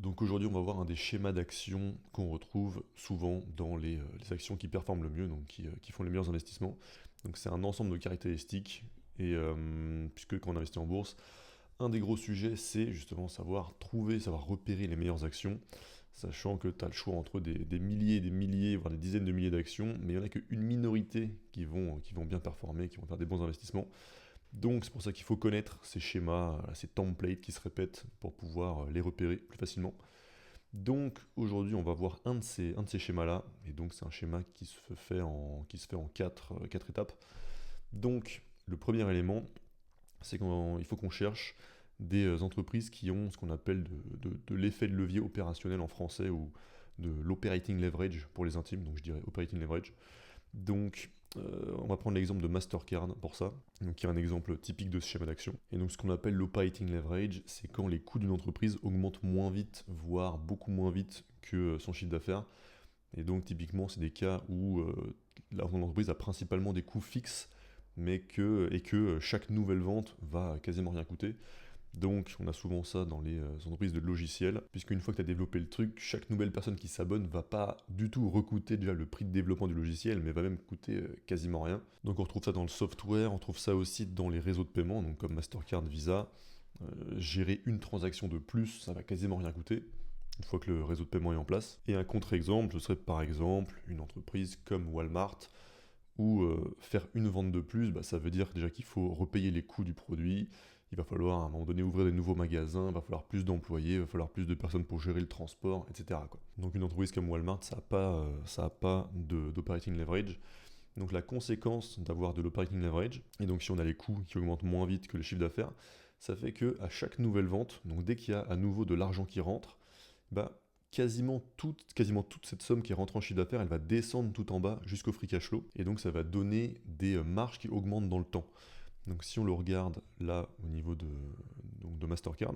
Donc aujourd'hui, on va voir un des schémas d'action qu'on retrouve souvent dans les actions qui performent le mieux, donc qui font les meilleurs investissements. Donc c'est un ensemble de caractéristiques, et puisque quand on investit en bourse, un des gros sujets, c'est justement savoir trouver, savoir repérer les meilleures actions, sachant que tu as le choix entre des milliers et des milliers, voire des dizaines de milliers d'actions, mais il n'y en a qu'une minorité qui vont bien performer, qui vont faire des bons investissements. Donc c'est pour ça qu'il faut connaître ces schémas, ces templates qui se répètent pour pouvoir les repérer plus facilement. Donc aujourd'hui on va voir un de ces schémas-là, et donc c'est un schéma qui se fait en quatre étapes. Donc le premier élément, c'est qu'il faut qu'on cherche des entreprises qui ont ce qu'on appelle de l'effet de levier opérationnel en français, ou de l'operating leverage pour les intimes, donc je dirais operating leverage. Donc, on va prendre l'exemple de Mastercard pour ça, donc qui est un exemple typique de ce schéma d'action. Et donc, ce qu'on appelle l'operating leverage, c'est quand les coûts d'une entreprise augmentent moins vite, voire beaucoup moins vite que son chiffre d'affaires. Et donc, typiquement, c'est des cas où l'entreprise a principalement des coûts fixes, et que chaque nouvelle vente va quasiment rien coûter. Donc on a souvent ça dans les entreprises de logiciels, puisqu'une fois que tu as développé le truc, chaque nouvelle personne qui s'abonne va pas du tout recoûter déjà le prix de développement du logiciel, mais va même coûter quasiment rien. Donc on retrouve ça dans le software, on trouve ça aussi dans les réseaux de paiement, donc comme Mastercard, Visa. Gérer une transaction de plus, ça va quasiment rien coûter, une fois que le réseau de paiement est en place. Et un contre-exemple, ce serait par exemple une entreprise comme Walmart, où faire une vente de plus, ça veut dire déjà qu'il faut repayer les coûts du produit. Il va falloir à un moment donné ouvrir des nouveaux magasins, il va falloir plus d'employés, il va falloir plus de personnes pour gérer le transport, etc. quoi. Donc une entreprise comme Walmart, ça n'a pas d'operating leverage. Donc la conséquence d'avoir de l'operating leverage, et donc si on a les coûts qui augmentent moins vite que le chiffre d'affaires, ça fait que à chaque nouvelle vente, donc dès qu'il y a à nouveau de l'argent qui rentre, quasiment toute cette somme qui rentre en chiffre d'affaires, elle va descendre tout en bas jusqu'au free cash flow, et donc ça va donner des marges qui augmentent dans le temps. Donc si on le regarde là au niveau de Mastercard,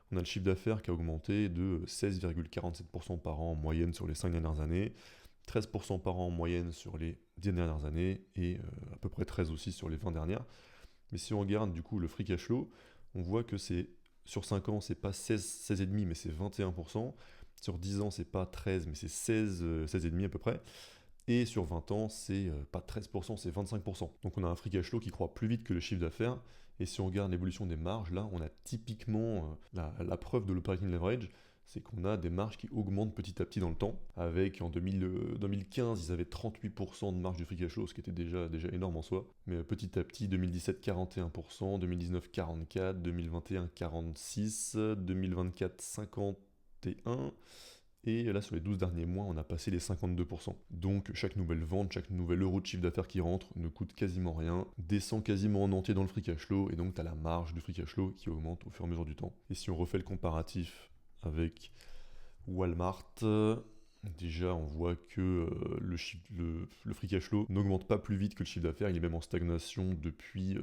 on a le chiffre d'affaires qui a augmenté de 16,47% par an en moyenne sur les 5 dernières années, 13% par an en moyenne sur les 10 dernières années, et à peu près 13 aussi sur les 20 dernières. Mais si on regarde du coup le free cash flow, on voit que c'est sur 5 ans, c'est pas 16,5 mais c'est 21%. Sur 10 ans, c'est pas 13 mais c'est 16,5 à peu près. Et sur 20 ans, c'est pas 13%, c'est 25%. Donc on a un free cash flow qui croît plus vite que le chiffre d'affaires. Et si on regarde l'évolution des marges, là, on a typiquement la preuve de l'operating leverage, c'est qu'on a des marges qui augmentent petit à petit dans le temps. Avec en 2015, ils avaient 38% de marge du free cash flow, ce qui était déjà énorme en soi. Mais petit à petit, 2017, 41%, 2019, 44%, 2021, 46%, 2024, 51%. Et là, sur les 12 derniers mois, on a passé les 52%. Donc chaque nouvelle vente, chaque nouvel euro de chiffre d'affaires qui rentre ne coûte quasiment rien, descend quasiment en entier dans le free cash flow, et donc tu as la marge du free cash flow qui augmente au fur et à mesure du temps. Et si on refait le comparatif avec Walmart, déjà on voit que le free cash flow n'augmente pas plus vite que le chiffre d'affaires, il est même en stagnation depuis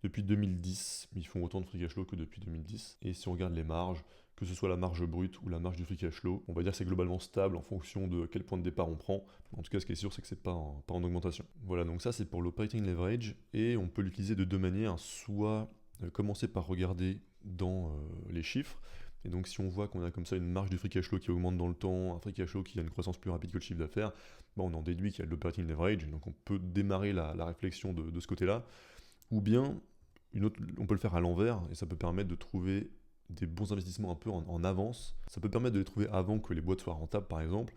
2010, ils font autant de free cash flow que depuis 2010. Et si on regarde les marges, que ce soit la marge brute ou la marge du free cash flow, on va dire que c'est globalement stable en fonction de quel point de départ on prend. En tout cas, ce qui est sûr, c'est que c'est pas en augmentation. Voilà, donc ça c'est pour l'operating leverage, et on peut l'utiliser de deux manières. Soit commencer par regarder dans les chiffres, et donc si on voit qu'on a comme ça une marge du free cash flow qui augmente dans le temps, un free cash flow qui a une croissance plus rapide que le chiffre d'affaires, on en déduit qu'il y a de l'operating leverage, donc on peut démarrer la réflexion de ce côté-là. Ou bien, on peut le faire à l'envers, et ça peut permettre de trouver des bons investissements un peu en avance. Ça peut permettre de les trouver avant que les boîtes soient rentables, par exemple.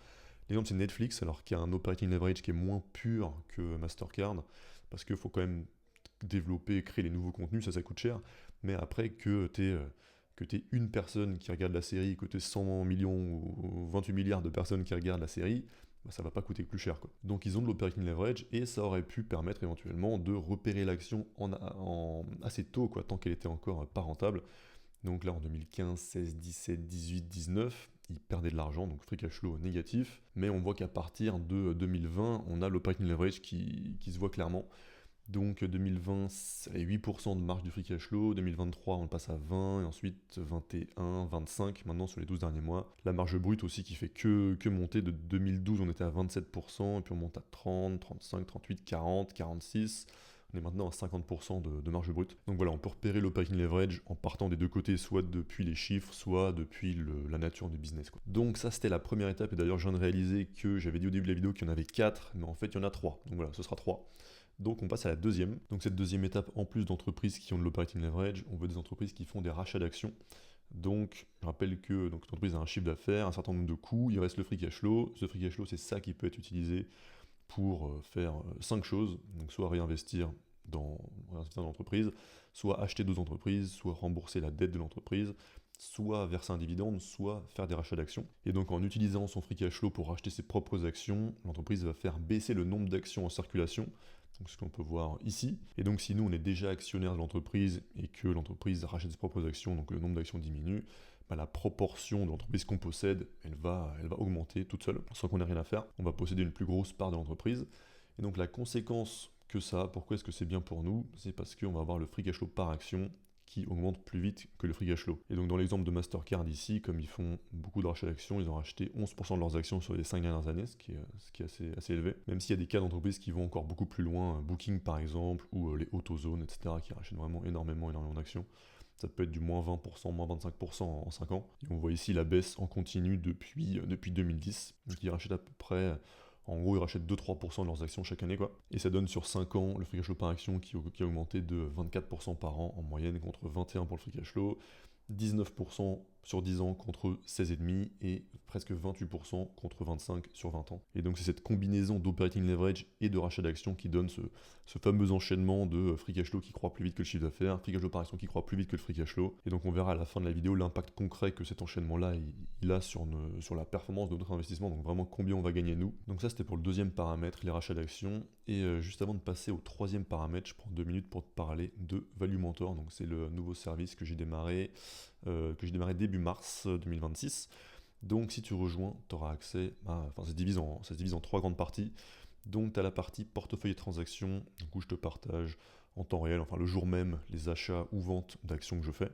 L'exemple, c'est Netflix, alors qu'il y a un operating leverage qui est moins pur que Mastercard, parce qu'il faut quand même développer, créer les nouveaux contenus, ça coûte cher. Mais après, que t'aies une personne qui regarde la série, que t'aies 100 millions ou 28 milliards de personnes qui regardent la série, ça va pas coûter plus cher, quoi. Donc ils ont de l'operating leverage, et ça aurait pu permettre éventuellement de repérer l'action assez tôt, quoi, tant qu'elle était encore pas rentable. Donc là en 2015, 16, 17, 18, 19, ils perdaient de l'argent, donc free cash flow négatif. Mais on voit qu'à partir de 2020, on a l'operating leverage qui se voit clairement. Donc 2020, c'est 8% de marge du free cash flow, 2023 on passe à 20, et ensuite 21, 25 maintenant sur les 12 derniers mois. La marge brute aussi qui fait que monter, de 2012 on était à 27%, et puis on monte à 30, 35, 38, 40, 46, On est maintenant à 50% de marge brute. Donc voilà, on peut repérer l'operating leverage en partant des deux côtés, soit depuis les chiffres, soit depuis la nature du business, quoi. Donc ça, c'était la première étape. Et d'ailleurs, je viens de réaliser que j'avais dit au début de la vidéo qu'il y en avait 4, mais en fait, il y en a 3. Donc voilà, ce sera 3. Donc on passe à la deuxième. Donc cette deuxième étape, en plus d'entreprises qui ont de l'operating leverage, on veut des entreprises qui font des rachats d'actions. Donc je rappelle que l'entreprise a un chiffre d'affaires, un certain nombre de coûts, il reste le free cash flow. Ce free cash flow, c'est ça qui peut être utilisé pour faire 5 choses. Donc soit réinvestir dans l'entreprise, soit acheter d'autres entreprises, soit rembourser la dette de l'entreprise, soit verser un dividende, soit faire des rachats d'actions. Et donc en utilisant son free cash flow pour racheter ses propres actions, l'entreprise va faire baisser le nombre d'actions en circulation. Donc ce qu'on peut voir ici. Et donc si nous on est déjà actionnaire de l'entreprise et que l'entreprise rachète ses propres actions, donc le nombre d'actions diminue, la proportion de l'entreprise qu'on possède, elle va augmenter toute seule, sans qu'on ait rien à faire. On va posséder une plus grosse part de l'entreprise. Et donc la conséquence que ça, pourquoi est-ce que c'est bien pour nous? C'est parce qu'on va avoir le free cash flow par action qui augmente plus vite que le free cash flow. Et donc dans l'exemple de Mastercard ici, comme ils font beaucoup de rachats d'actions, ils ont racheté 11% de leurs actions sur les 5 dernières années, ce qui est assez élevé. Même s'il y a des cas d'entreprises qui vont encore beaucoup plus loin, Booking par exemple, ou les AutoZone, etc., qui rachètent vraiment énormément d'actions. Ça peut être du moins 20%, moins 25% en 5 ans. Et on voit ici la baisse en continu depuis 2010. Donc ils rachètent à peu près... En gros, ils rachètent 2-3% de leurs actions chaque année, quoi. Et ça donne sur 5 ans le free cash flow par action qui a augmenté de 24% par an en moyenne contre 21% pour le free cash flow, 19% sur 10 ans contre 16,5% et presque 28% contre 25% sur 20 ans. Et donc c'est cette combinaison d'operating leverage et de rachat d'actions qui donne ce fameux enchaînement de free cash flow qui croît plus vite que le chiffre d'affaires, free cash flow par action qui croît plus vite que le free cash flow. Et donc on verra à la fin de la vidéo l'impact concret que cet enchaînement-là il a sur la performance de notre investissement, donc vraiment combien on va gagner nous. Donc ça c'était pour le deuxième paramètre, les rachats d'actions. Et juste avant de passer au troisième paramètre, je prends 2 minutes pour te parler de Value Mentor. Donc c'est le nouveau service que j'ai démarré début mars 2026. Donc si tu rejoins, tu auras accès à... Enfin, ça se divise en 3 grandes parties. Donc tu as la partie portefeuille et transactions, où je te partage en temps réel, enfin le jour même, les achats ou ventes d'actions que je fais,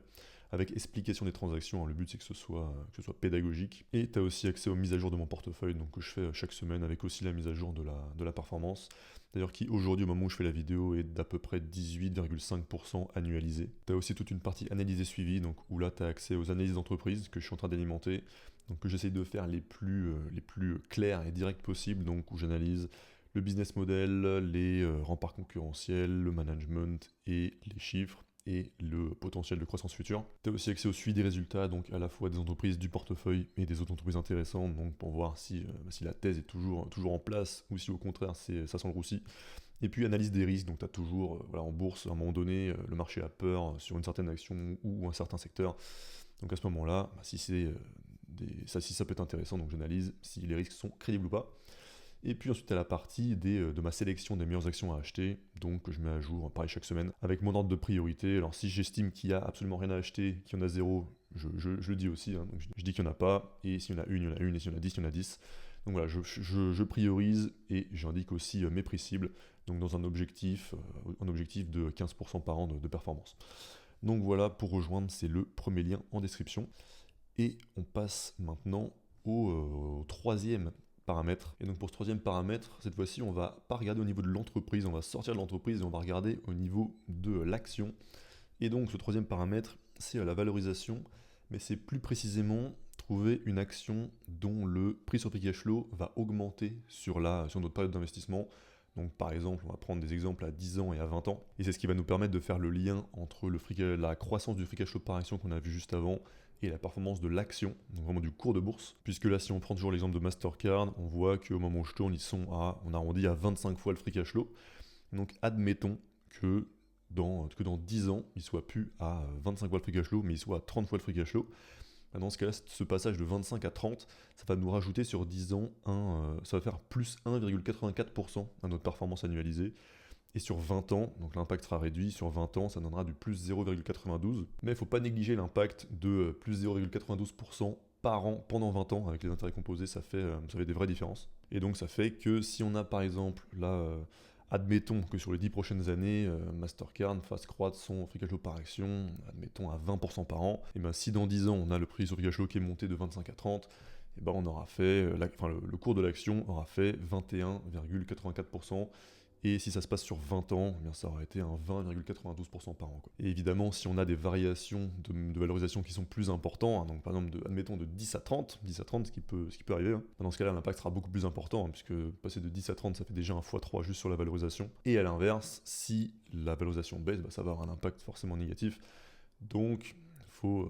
avec explication des transactions. Le but c'est que ce soit pédagogique. Et tu as aussi accès aux mises à jour de mon portefeuille, donc que je fais chaque semaine, avec aussi la mise à jour de la performance. D'ailleurs qui aujourd'hui au moment où je fais la vidéo est d'à peu près 18,5% annualisé. Tu as aussi toute une partie analyse et suivi, donc où là tu as accès aux analyses d'entreprise que je suis en train d'alimenter, donc que j'essaye de faire les plus clairs et directs possibles, donc où j'analyse le business model, les remparts concurrentiels, le management et les chiffres et le potentiel de croissance future. Tu as aussi accès au suivi des résultats, donc à la fois des entreprises du portefeuille et des autres entreprises intéressantes, donc pour voir si la thèse est toujours en place ou si au contraire ça sent le roussi. Et puis analyse des risques, donc tu as toujours, en bourse, à un moment donné, le marché a peur sur une certaine action ou un certain secteur. Donc à ce moment-là, si ça peut être intéressant, donc j'analyse si les risques sont crédibles ou pas. Et puis ensuite à la partie de ma sélection des meilleures actions à acheter, donc je mets à jour pareil chaque semaine, avec mon ordre de priorité. Alors si j'estime qu'il n'y a absolument rien à acheter, qu'il y en a 0, je le dis aussi, hein, donc je dis qu'il n'y en a pas, et s'il y en a une, il y en a une, et s'il y en a 10, il y en a 10. Donc voilà, je priorise et j'indique aussi mes prix cibles, donc dans un objectif de 15% par an de performance. Donc voilà, pour rejoindre, c'est le premier lien en description. Et on passe maintenant au troisième paramètre. Et donc pour ce troisième paramètre, cette fois-ci, on va pas regarder au niveau de l'entreprise, on va sortir de l'entreprise et on va regarder au niveau de l'action. Et donc ce troisième paramètre, c'est la valorisation, mais c'est plus précisément trouver une action dont le prix sur free cash flow va augmenter sur notre période d'investissement. Donc par exemple, on va prendre des exemples à 10 ans et à 20 ans. Et c'est ce qui va nous permettre de faire le lien entre la croissance du free cash flow par action qu'on a vu juste avant et la performance de l'action, donc vraiment du cours de bourse. Puisque là, si on prend toujours l'exemple de Mastercard, on voit qu'au moment où je tourne, on arrondit à 25 fois le free cash flow. Donc admettons que dans 10 ans, il soit plus à 25 fois le free cash flow, mais il soit à 30 fois le free cash flow. Dans ce cas-là, ce passage de 25 à 30, ça va nous rajouter sur 10 ans, ça va faire plus 1,84% à notre performance annualisée. Et sur 20 ans, donc l'impact sera réduit, sur 20 ans, ça donnera du plus 0,92. Mais il ne faut pas négliger l'impact de plus 0,92% par an pendant 20 ans. Avec les intérêts composés, ça fait des vraies différences. Et donc ça fait que si on a par exemple, là, admettons que sur les 10 prochaines années, Mastercard fasse croître son free cash flow par action, admettons à 20% par an, et bien si dans 10 ans on a le prix sur free cash flow qui est monté de 25 à 30, et ben on aura fait, le cours de l'action aura fait 21,84%. Et si ça se passe sur 20 ans, eh bien ça aurait été un 20,92% par an, quoi. Et évidemment, si on a des variations de valorisation qui sont plus importantes, hein, donc par exemple, admettons de 10 à 30, ce qui peut arriver, hein, dans ce cas-là, l'impact sera beaucoup plus important, hein, puisque passer de 10 à 30, ça fait déjà un x3 juste sur la valorisation. Et à l'inverse, si la valorisation baisse, ça va avoir un impact forcément négatif. Donc, faut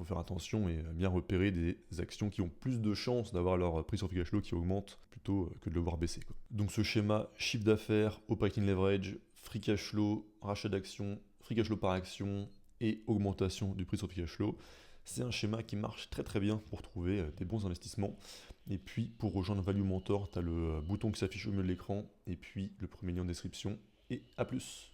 faire attention et bien repérer des actions qui ont plus de chances d'avoir leur prix sur free cash flow qui augmente plutôt que de le voir baisser, quoi. Donc ce schéma chiffre d'affaires, operating leverage, free cash flow, rachat d'actions, free cash flow par action et augmentation du prix sur free cash flow, c'est un schéma qui marche très très bien pour trouver des bons investissements. Et puis pour rejoindre Value Mentor, tu as le bouton qui s'affiche au milieu de l'écran et puis le premier lien en description. Et à plus!